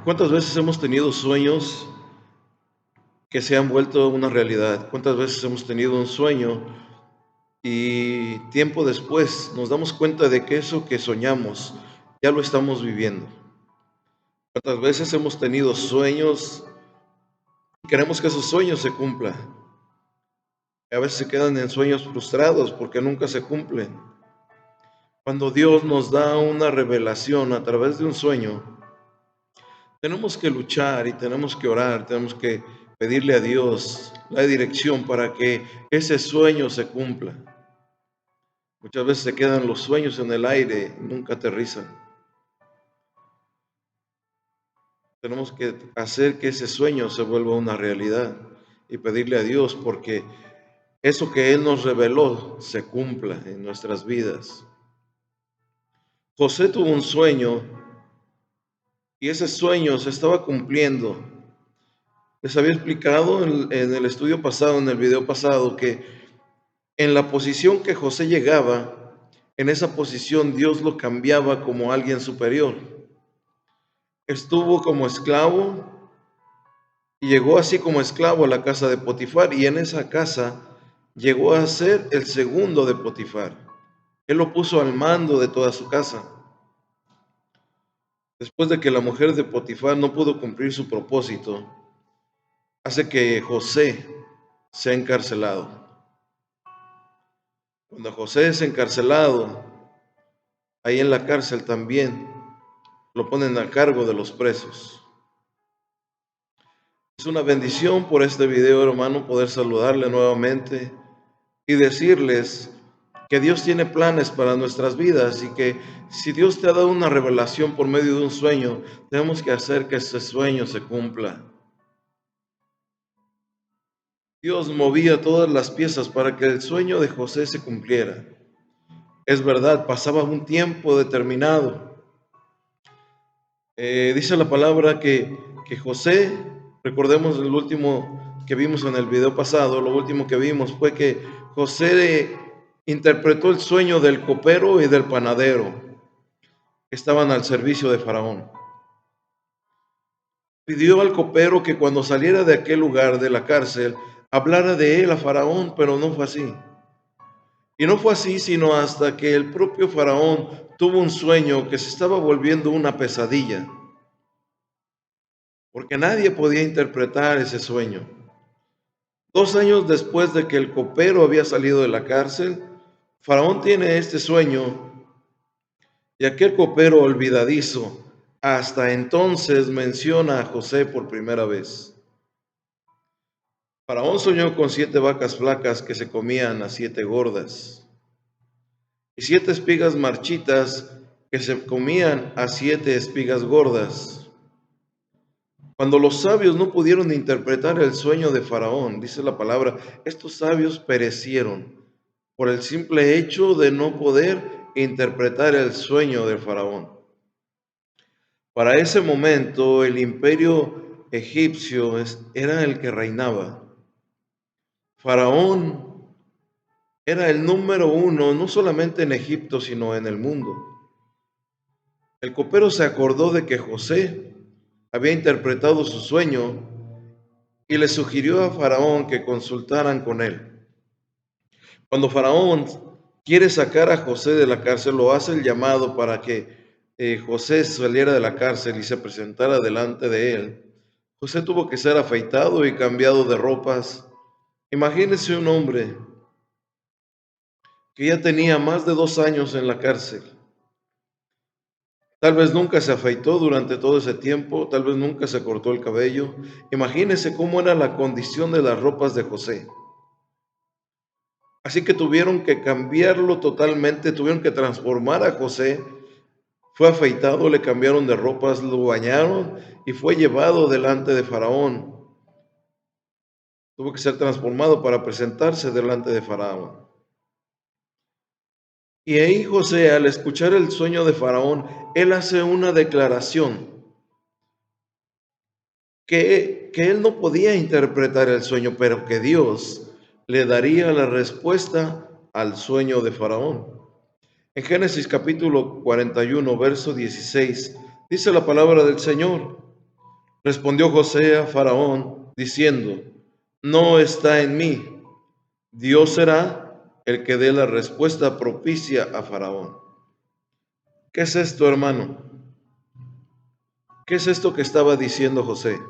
¿Cuántas veces hemos tenido sueños que se han vuelto una realidad? ¿Cuántas veces hemos tenido un sueño y tiempo después nos damos cuenta de que eso que soñamos ya lo estamos viviendo? ¿Cuántas veces hemos tenido sueños y queremos que esos sueños se cumplan? A veces se quedan en sueños frustrados porque nunca se cumplen. Cuando Dios nos da una revelación a través de un sueño, tenemos que luchar y tenemos que orar, tenemos que pedirle a Dios la dirección para que ese sueño se cumpla. Muchas veces se quedan los sueños en el aire y nunca aterrizan. Tenemos que hacer que ese sueño se vuelva una realidad y pedirle a Dios porque eso que Él nos reveló se cumpla en nuestras vidas. José tuvo un sueño y ese sueño se estaba cumpliendo. Les había explicado en el estudio pasado, en el video pasado, que en la posición que José llegaba, en esa posición Dios lo cambiaba como alguien superior. Estuvo como esclavo y llegó así como esclavo a la casa de Potifar, y en esa casa llegó a ser el segundo de Potifar. Él lo puso al mando de toda su casa. Después de que la mujer de Potifar no pudo cumplir su propósito, hace que José sea encarcelado. Cuando José es encarcelado, ahí en la cárcel también lo ponen a cargo de los presos. Es una bendición por este video, hermano, poder saludarle nuevamente y decirles que Dios tiene planes para nuestras vidas y que si Dios te ha dado una revelación por medio de un sueño, tenemos que hacer que ese sueño se cumpla. Dios movía todas las piezas para que el sueño de José se cumpliera. Es verdad, pasaba un tiempo determinado. Dice la palabra que José, recordemos el último que vimos en el video pasado, lo último que vimos fue que José interpretó el sueño del copero y del panadero que estaban al servicio de Faraón. Pidió al copero que cuando saliera de aquel lugar, de la cárcel, hablara de él a Faraón, pero no fue así. Y no fue así sino hasta que el propio Faraón tuvo un sueño que se estaba volviendo una pesadilla, porque nadie podía interpretar ese sueño. 2 años después de que el copero había salido de la cárcel, Faraón tiene este sueño y aquel copero olvidadizo hasta entonces menciona a José por primera vez. Faraón soñó con 7 vacas flacas que se comían a 7 gordas y 7 espigas marchitas que se comían a 7 espigas gordas. Cuando los sabios no pudieron interpretar el sueño de Faraón, dice la palabra, estos sabios perecieron por el simple hecho de no poder interpretar el sueño de Faraón. Para ese momento el imperio egipcio era el que reinaba. Faraón era el número uno, no solamente en Egipto, sino en el mundo. El copero se acordó de que José había interpretado su sueño y le sugirió a Faraón que consultaran con él. Cuando Faraón quiere sacar a José de la cárcel, lo hace el llamado para que José saliera de la cárcel y se presentara delante de él. José tuvo que ser afeitado y cambiado de ropas. Imagínese un hombre que ya tenía más de 2 años en la cárcel. Tal vez nunca se afeitó durante todo ese tiempo, tal vez nunca se cortó el cabello. Imagínese cómo era la condición de las ropas de José. Así que tuvieron que cambiarlo totalmente, tuvieron que transformar a José. Fue afeitado, le cambiaron de ropas, lo bañaron y fue llevado delante de Faraón. Tuvo que ser transformado para presentarse delante de Faraón. Y ahí José, al escuchar el sueño de Faraón, él hace una declaración que él no podía interpretar el sueño, pero que Dios le daría la respuesta al sueño de Faraón. En Génesis capítulo 41, verso 16, dice la palabra del Señor. Respondió José a Faraón, diciendo, no está en mí. Dios será el que dé la respuesta propicia a Faraón. ¿Qué es esto, hermano? ¿Qué es esto que estaba diciendo José?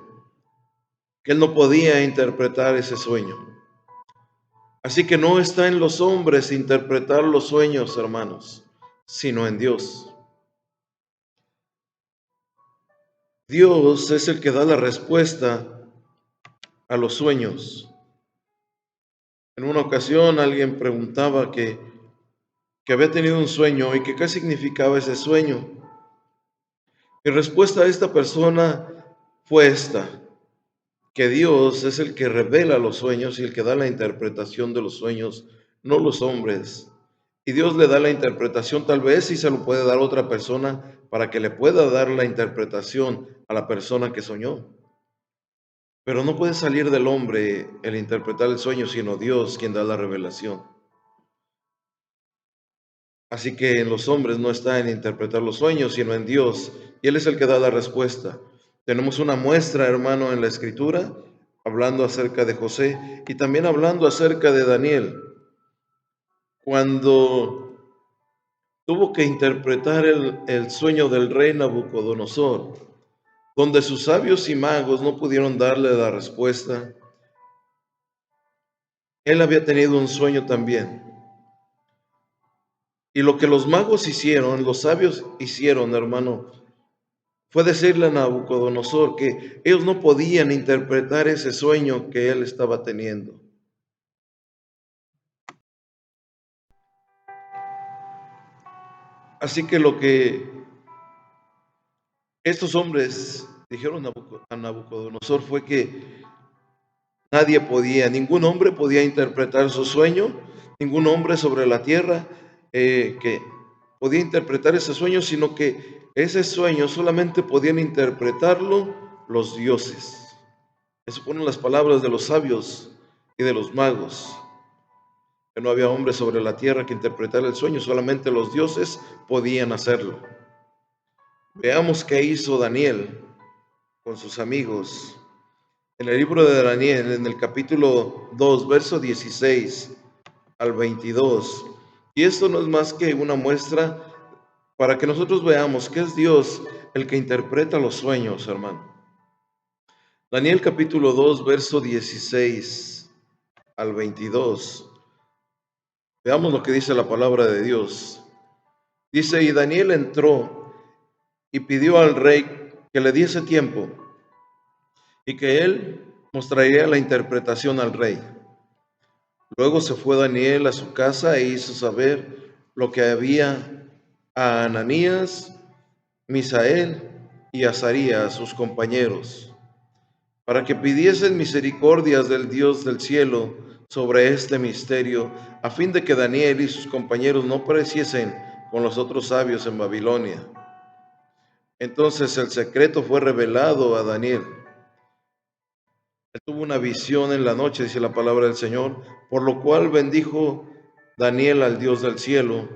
Que él no podía interpretar ese sueño. Así que no está en los hombres interpretar los sueños, hermanos, sino en Dios. Dios es el que da la respuesta a los sueños. En una ocasión alguien preguntaba que había tenido un sueño y que qué significaba ese sueño. Mi respuesta a esta persona fue esta, que Dios es el que revela los sueños y el que da la interpretación de los sueños, no los hombres. Y Dios le da la interpretación, tal vez si se lo puede dar a otra persona para que le pueda dar la interpretación a la persona que soñó. Pero no puede salir del hombre el interpretar el sueño, sino Dios quien da la revelación. Así que en los hombres no está en interpretar los sueños, sino en Dios, y Él es el que da la respuesta. Tenemos una muestra, hermano, en la Escritura, hablando acerca de José y también hablando acerca de Daniel, cuando tuvo que interpretar el sueño del rey Nabucodonosor, donde sus sabios y magos no pudieron darle la respuesta. Él había tenido un sueño también. Y lo que los magos hicieron, los sabios hicieron, hermano, fue decirle a Nabucodonosor que ellos no podían interpretar ese sueño que él estaba teniendo. Así que lo que estos hombres dijeron a Nabucodonosor fue que nadie podía, ningún hombre podía interpretar su sueño, ningún hombre sobre la tierra que podía interpretar ese sueño, sino que ese sueño solamente podían interpretarlo los dioses. Eso ponen las palabras de los sabios y de los magos, que no había hombre sobre la tierra que interpretara el sueño, solamente los dioses podían hacerlo. Veamos qué hizo Daniel con sus amigos. En el libro de Daniel, en el capítulo 2, verso 16 al 22. Y esto no es más que una muestra para que nosotros veamos que es Dios el que interpreta los sueños, hermano. Daniel capítulo 2, verso 16 al 22. Veamos lo que dice la palabra de Dios. Dice, y Daniel entró y pidió al rey que le diese tiempo y que él mostraría la interpretación al rey. Luego se fue Daniel a su casa e hizo saber lo que había a Ananías, Misael y Azarías, sus compañeros, para que pidiesen misericordias del Dios del cielo sobre este misterio, a fin de que Daniel y sus compañeros no pereciesen con los otros sabios en Babilonia. Entonces el secreto fue revelado a Daniel. Él tuvo una visión en la noche, dice la palabra del Señor, por lo cual bendijo Daniel al Dios del cielo.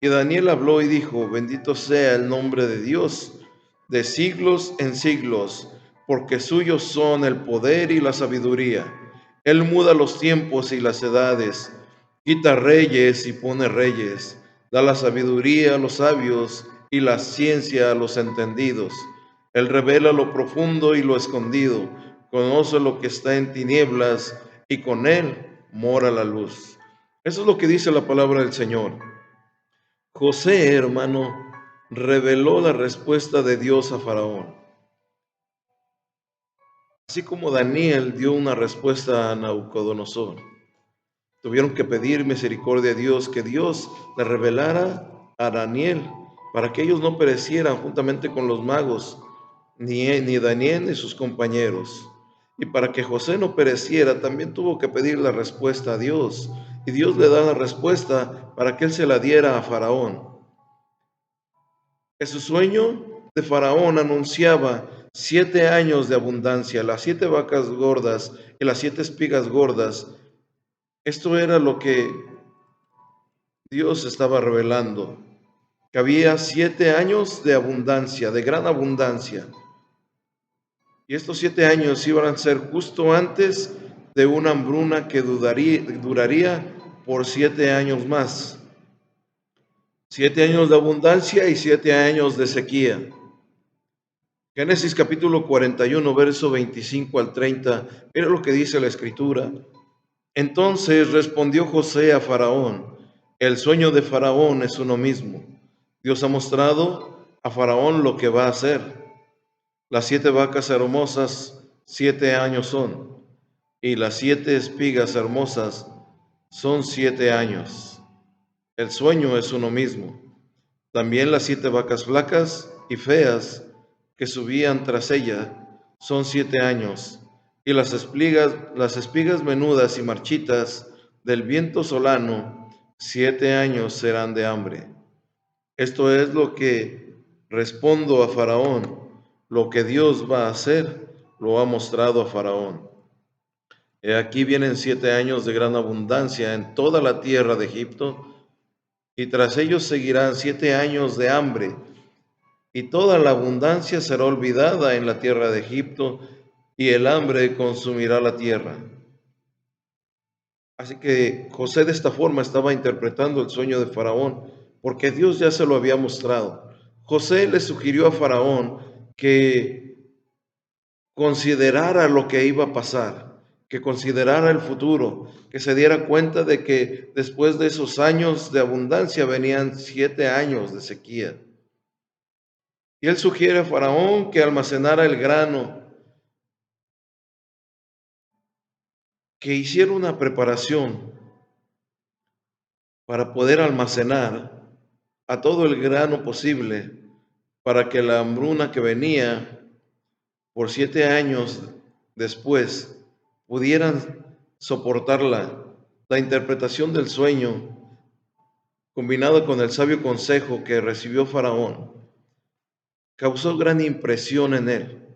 Y Daniel habló y dijo, bendito sea el nombre de Dios de siglos en siglos, porque suyos son el poder y la sabiduría. Él muda los tiempos y las edades, quita reyes y pone reyes, da la sabiduría a los sabios y la ciencia a los entendidos. Él revela lo profundo y lo escondido, conoce lo que está en tinieblas y con él mora la luz. Eso es lo que dice la palabra del Señor. José, hermano, reveló la respuesta de Dios a Faraón. Así como Daniel dio una respuesta a Nabucodonosor. Tuvieron que pedir misericordia a Dios, que Dios le revelara a Daniel, para que ellos no perecieran juntamente con los magos, ni Daniel ni sus compañeros. Y para que José no pereciera, también tuvo que pedir la respuesta a Dios. Y Dios le da la respuesta para que él se la diera a Faraón. Que su sueño de Faraón anunciaba 7 años de abundancia, las 7 vacas gordas y las 7 espigas gordas. Esto era lo que Dios estaba revelando, que había 7 años de abundancia, de gran abundancia. Y estos 7 años iban a ser justo antes de una hambruna que duraría por 7 años más. 7 años de abundancia y 7 años de sequía. Génesis capítulo 41, verso 25 al 30. Mira lo que dice la escritura. Entonces respondió José a Faraón: el sueño de Faraón es uno mismo. Dios ha mostrado a Faraón lo que va a hacer. Las 7 vacas hermosas 7 años son, y las 7 espigas hermosas son 7 años. El sueño es uno mismo. También las 7 vacas flacas y feas que subían tras ella son 7 años, y las espigas menudas y marchitas del viento solano 7 años serán de hambre. Esto es lo que respondo a Faraón. Lo que Dios va a hacer, lo ha mostrado a Faraón. He aquí vienen 7 años de gran abundancia en toda la tierra de Egipto, y tras ellos seguirán 7 años de hambre, y toda la abundancia será olvidada en la tierra de Egipto, y el hambre consumirá la tierra. Así que José de esta forma estaba interpretando el sueño de Faraón, porque Dios ya se lo había mostrado. José le sugirió a Faraón que considerara lo que iba a pasar, que considerara el futuro, que se diera cuenta de que después de esos años de abundancia venían 7 años de sequía. Y él sugiere a Faraón que almacenara el grano, que hiciera una preparación para poder almacenar a todo el grano posible, para que la hambruna que venía por 7 años después pudieran soportarla. La interpretación del sueño, combinado con el sabio consejo que recibió Faraón, causó gran impresión en él.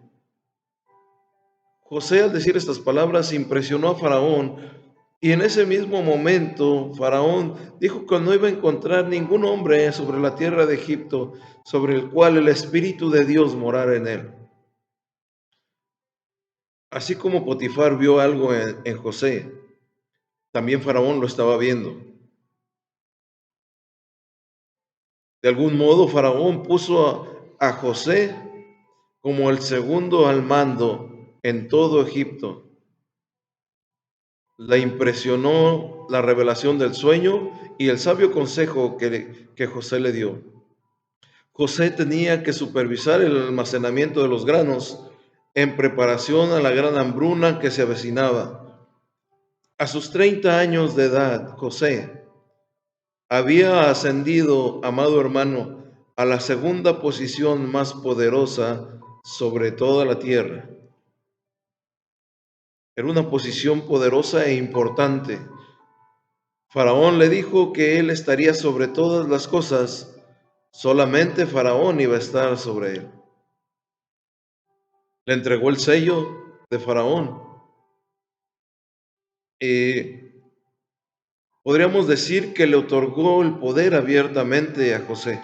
José, al decir estas palabras, impresionó a Faraón, y en ese mismo momento Faraón dijo que no iba a encontrar ningún hombre sobre la tierra de Egipto sobre el cual el Espíritu de Dios morara en él. Así como Potifar vio algo en José, también Faraón lo estaba viendo. De algún modo, Faraón puso a José como el segundo al mando en todo Egipto. Le impresionó la revelación del sueño y el sabio consejo que José le dio. José tenía que supervisar el almacenamiento de los granos en preparación a la gran hambruna que se avecinaba. A sus 30 años de edad, José había ascendido, amado hermano, a la segunda posición más poderosa sobre toda la tierra. Era una posición poderosa e importante. Faraón le dijo que él estaría sobre todas las cosas, solamente Faraón iba a estar sobre él. Le entregó el sello de Faraón. Podríamos decir que le otorgó el poder abiertamente a José.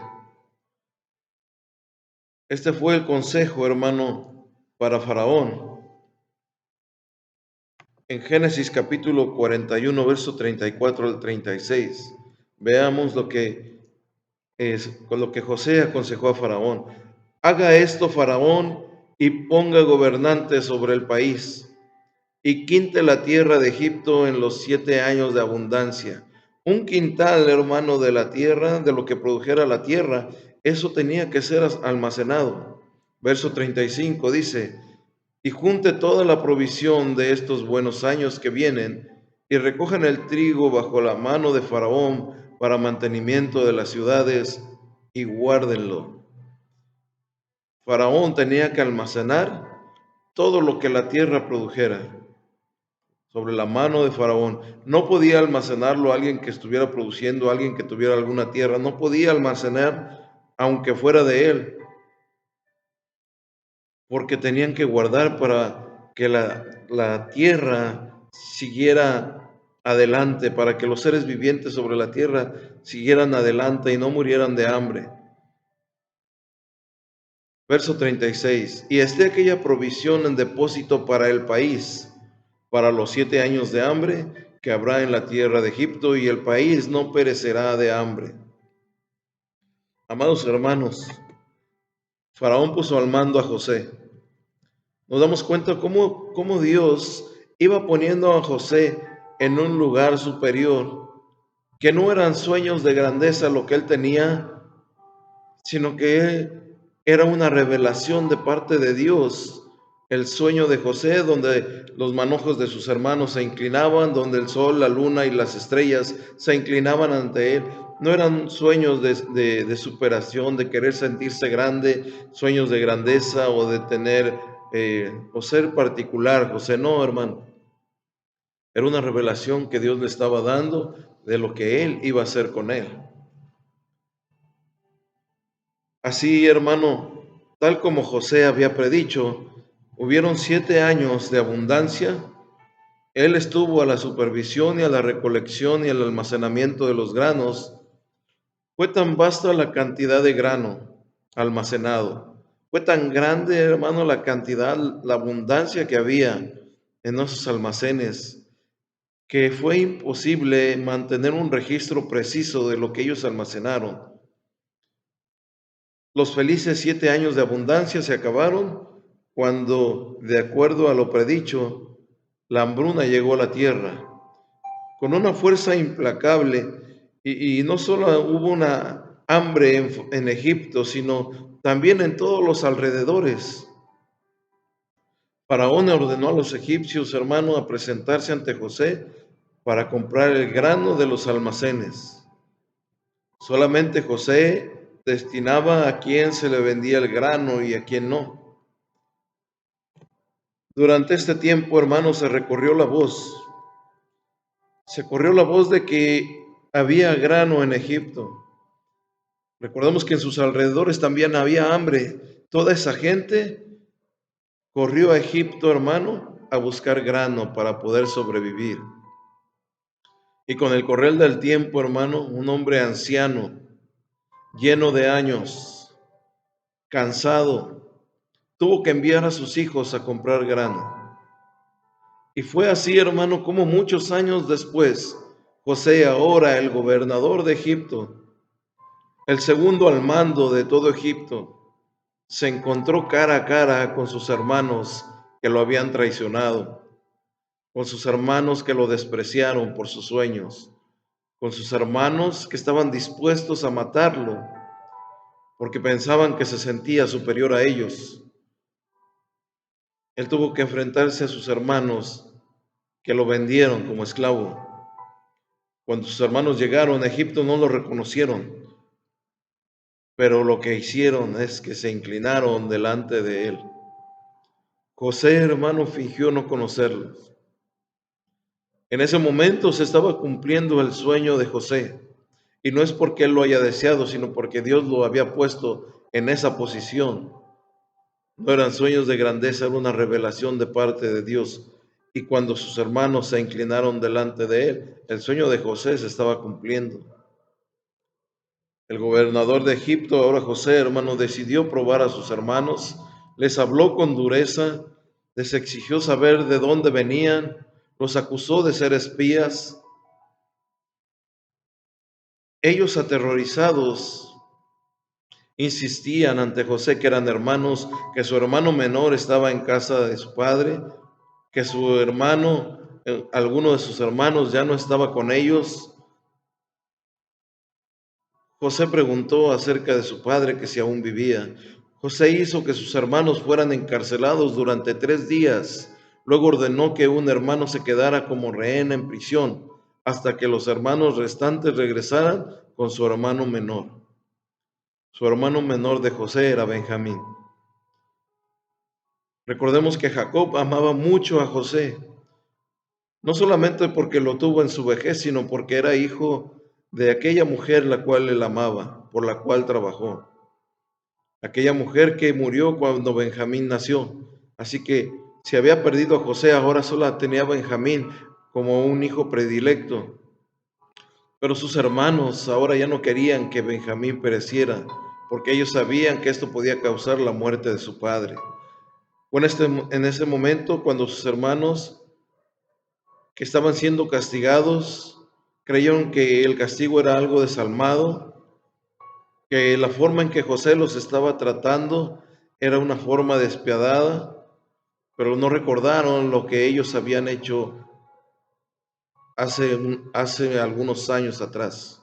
Este fue el consejo, hermano, para Faraón. En Génesis capítulo 41, verso 34 al 36, veamos con lo que José aconsejó a Faraón. Haga esto Faraón y ponga gobernantes sobre el país, y quinte la tierra de Egipto en los 7 años de abundancia. Un quintal, hermano, de la tierra, de lo que produjera la tierra, eso tenía que ser almacenado. Verso 35 dice: y junte toda la provisión de estos buenos años que vienen, y recojan el trigo bajo la mano de Faraón para mantenimiento de las ciudades, y guárdenlo. Faraón tenía que almacenar todo lo que la tierra produjera sobre la mano de Faraón. No podía almacenarlo alguien que estuviera produciendo, alguien que tuviera alguna tierra. No podía almacenar aunque fuera de él, porque tenían que guardar para que la tierra siguiera adelante, para que los seres vivientes sobre la tierra siguieran adelante y no murieran de hambre. Verso 36. Y esté aquella provisión en depósito para el país, para los 7 años de hambre que habrá en la tierra de Egipto, y el país no perecerá de hambre. Amados hermanos, Faraón puso al mando a José. Nos damos cuenta cómo Dios iba poniendo a José en un lugar superior, que no eran sueños de grandeza lo que él tenía, sino que era una revelación de parte de Dios. El sueño de José, donde los manojos de sus hermanos se inclinaban, donde el sol, la luna y las estrellas se inclinaban ante él. No eran sueños de superación, de querer sentirse grande, sueños de grandeza o de tener o ser particular. José no, hermano. Era una revelación que Dios le estaba dando de lo que él iba a hacer con él. Así, hermano, tal como José había predicho, hubieron 7 años de abundancia. Él estuvo a la supervisión y a la recolección y al almacenamiento de los granos. Fue tan vasta la cantidad de grano almacenado. Fue tan grande, hermano, la cantidad, la abundancia que había en esos almacenes, que fue imposible mantener un registro preciso de lo que ellos almacenaron. Los felices 7 años de abundancia se acabaron cuando, de acuerdo a lo predicho, la hambruna llegó a la tierra con una fuerza implacable, y no solo hubo una hambre en Egipto, sino también en todos los alrededores. Faraón ordenó a los egipcios, hermano, a presentarse ante José para comprar el grano de los almacenes. Solamente José destinaba a quién se le vendía el grano y a quién no. Durante este tiempo, hermano, se corrió la voz de que había grano en Egipto. Recordemos que en sus alrededores también había hambre. Toda esa gente corrió a Egipto, hermano, a buscar grano para poder sobrevivir. Y con el correr del tiempo, hermano, un hombre anciano, lleno de años, cansado, tuvo que enviar a sus hijos a comprar grano. Y fue así, hermano, como muchos años después, José, ahora el gobernador de Egipto, el segundo al mando de todo Egipto, se encontró cara a cara con sus hermanos que lo habían traicionado, con sus hermanos que lo despreciaron por sus sueños, con sus hermanos que estaban dispuestos a matarlo porque pensaban que se sentía superior a ellos. Él tuvo que enfrentarse a sus hermanos que lo vendieron como esclavo. Cuando sus hermanos llegaron a Egipto no lo reconocieron, pero lo que hicieron es que se inclinaron delante de él. José, hermano, fingió no conocerlos. En ese momento se estaba cumpliendo el sueño de José, y no es porque él lo haya deseado, sino porque Dios lo había puesto en esa posición. No eran sueños de grandeza, era una revelación de parte de Dios. Y cuando sus hermanos se inclinaron delante de él, el sueño de José se estaba cumpliendo. El gobernador de Egipto, ahora José, hermano, decidió probar a sus hermanos, les habló con dureza, les exigió saber de dónde venían, los acusó de ser espías. Ellos, aterrorizados, insistían ante José que eran hermanos, que su hermano menor estaba en casa de su padre, que su hermano, alguno de sus hermanos ya no estaba con ellos. José preguntó acerca de su padre, que si aún vivía. José hizo que sus hermanos fueran encarcelados durante 3 días. Luego ordenó que un hermano se quedara como rehén en prisión hasta que los hermanos restantes regresaran con su hermano menor. Su hermano menor de José era Benjamín. Recordemos que Jacob amaba mucho a José, no solamente porque lo tuvo en su vejez, sino porque era hijo de aquella mujer la cual él amaba, por la cual trabajó. Aquella mujer que murió cuando Benjamín nació. Así que si había perdido a José, ahora solo tenía a Benjamín como un hijo predilecto. Pero sus hermanos ahora ya no querían que Benjamín pereciera, porque ellos sabían que esto podía causar la muerte de su padre. Fue en ese momento cuando sus hermanos que estaban siendo castigados creyeron que el castigo era algo desalmado, que la forma en que José los estaba tratando era una forma despiadada, pero no recordaron lo que ellos habían hecho hace algunos años atrás.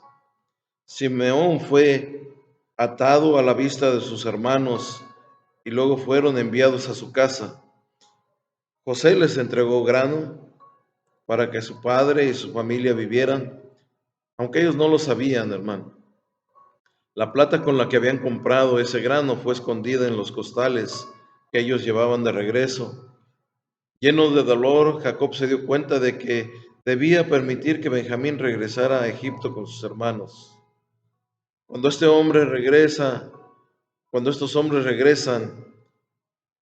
Simeón fue atado a la vista de sus hermanos y luego fueron enviados a su casa. José les entregó grano para que su padre y su familia vivieran, aunque ellos no lo sabían, hermano. La plata con la que habían comprado ese grano fue escondida en los costales que ellos llevaban de regreso. Lleno de dolor, Jacob se dio cuenta de que debía permitir que Benjamín regresara a Egipto con sus hermanos. Cuando este hombre regresa, cuando estos hombres regresan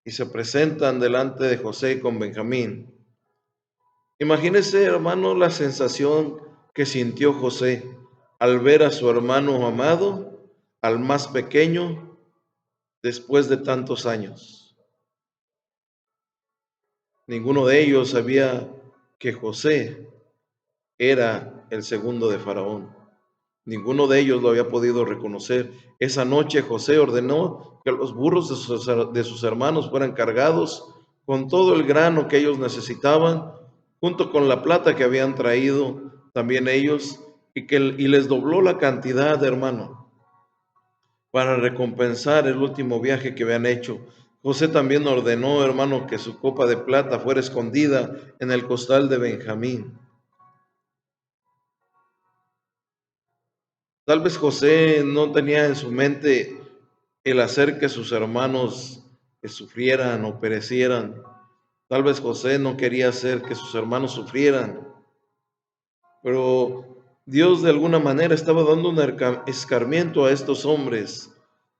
y se presentan delante de José con Benjamín, imagínese, hermano, la sensación que sintió José al ver a su hermano amado, al más pequeño, después de tantos años. Ninguno de ellos sabía que José era el segundo de Faraón. Ninguno de ellos lo había podido reconocer. Esa noche José ordenó que los burros de sus hermanos fueran cargados con todo el grano que ellos necesitaban, junto con la plata que habían traído también ellos, y les dobló la cantidad, hermano, para recompensar el último viaje que habían hecho. José también ordenó, hermano, que su copa de plata fuera escondida en el costal de Benjamín. Tal vez José no tenía en su mente el hacer que sus hermanos sufrieran o perecieran. Tal vez José no quería hacer que sus hermanos sufrieran, pero Dios de alguna manera estaba dando un escarmiento a estos hombres.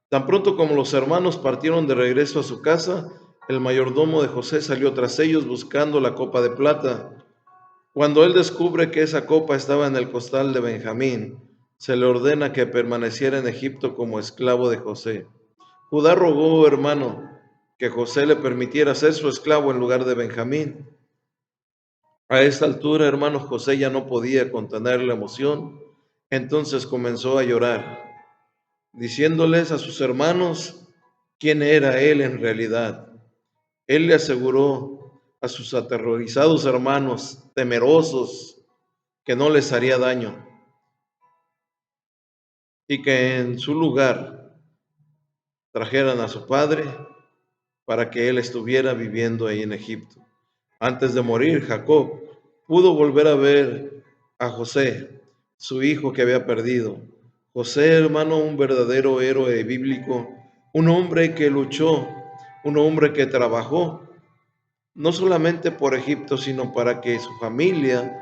Tan pronto como los hermanos partieron de regreso a su casa, el mayordomo de José salió tras ellos buscando la copa de plata. Cuando él descubre que esa copa estaba en el costal de Benjamín, se le ordena que permaneciera en Egipto como esclavo de José. Judá rogó, hermano, que José le permitiera ser su esclavo en lugar de Benjamín. A esta altura, hermano, José ya no podía contener la emoción, entonces comenzó a llorar, diciéndoles a sus hermanos quién era él en realidad. Él le aseguró a sus aterrorizados hermanos, temerosos, que no les haría daño y que en su lugar trajeran a su padre para que él estuviera viviendo ahí en Egipto. Antes de morir, Jacob pudo volver a ver a José, su hijo que había perdido. José, hermano, un verdadero héroe bíblico, un hombre que luchó, un hombre que trabajó, no solamente por Egipto, sino para que su familia,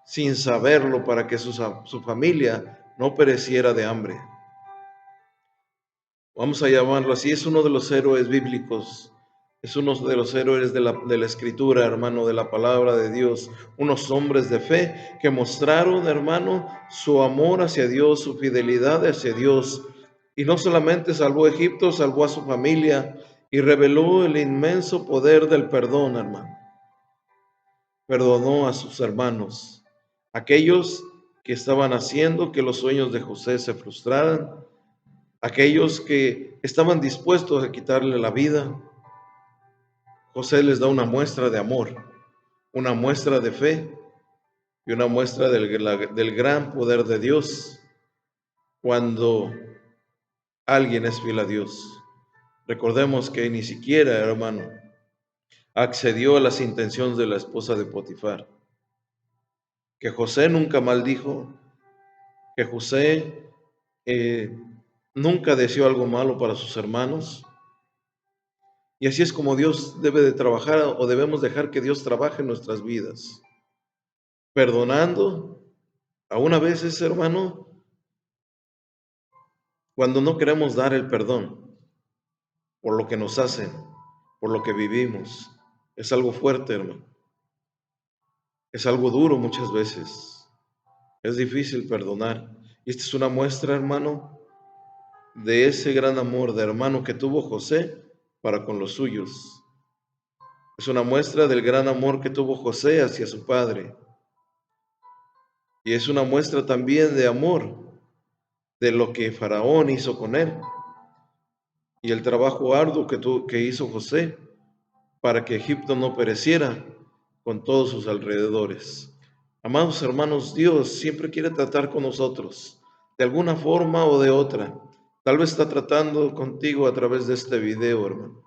sin saberlo, para que su familia no pereciera de hambre. Vamos a llamarlo así, es uno de los héroes bíblicos, es uno de los héroes de la escritura, hermano, de la palabra de Dios, unos hombres de fe que mostraron, hermano, su amor hacia Dios, su fidelidad hacia Dios, y no solamente salvó a Egipto, salvó a su familia y reveló el inmenso poder del perdón, hermano. Perdonó a sus hermanos, aquellos que estaban haciendo que los sueños de José se frustraran, aquellos que estaban dispuestos a quitarle la vida. José les da una muestra de amor, una muestra de fe y una muestra del gran poder de Dios cuando alguien es fiel a Dios. Recordemos que ni siquiera, hermano, accedió a las intenciones de la esposa de Potifar, que José nunca maldijo, que José nunca deseó algo malo para sus hermanos. Y así es como Dios debe de trabajar o debemos dejar que Dios trabaje en nuestras vidas, perdonando, aún a veces, hermano, cuando no queremos dar el perdón por lo que nos hacen, por lo que vivimos. Es algo fuerte, hermano. Es algo duro muchas veces. Es difícil perdonar. Y esta es una muestra, hermano, de ese gran amor de hermano que tuvo José para con los suyos. Es una muestra del gran amor que tuvo José hacia su padre. Y es una muestra también de amor de lo que Faraón hizo con él y el trabajo arduo que hizo José para que Egipto no pereciera con todos sus alrededores. Amados hermanos, Dios siempre quiere tratar con nosotros, de alguna forma o de otra. Tal vez está tratando contigo a través de este video, hermano.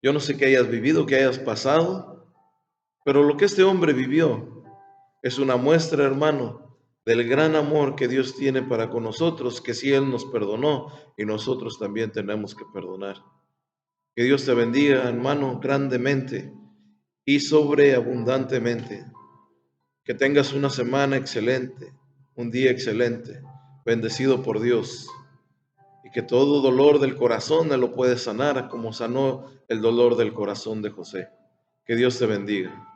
Yo no sé qué hayas vivido, qué hayas pasado, pero lo que este hombre vivió es una muestra, hermano, del gran amor que Dios tiene para con nosotros, que si Él nos perdonó y nosotros también tenemos que perdonar. Que Dios te bendiga, hermano, grandemente y sobreabundantemente. Que tengas una semana excelente, un día excelente, bendecido por Dios. Y que todo dolor del corazón Él lo puede sanar, como sanó el dolor del corazón de José. Que Dios te bendiga.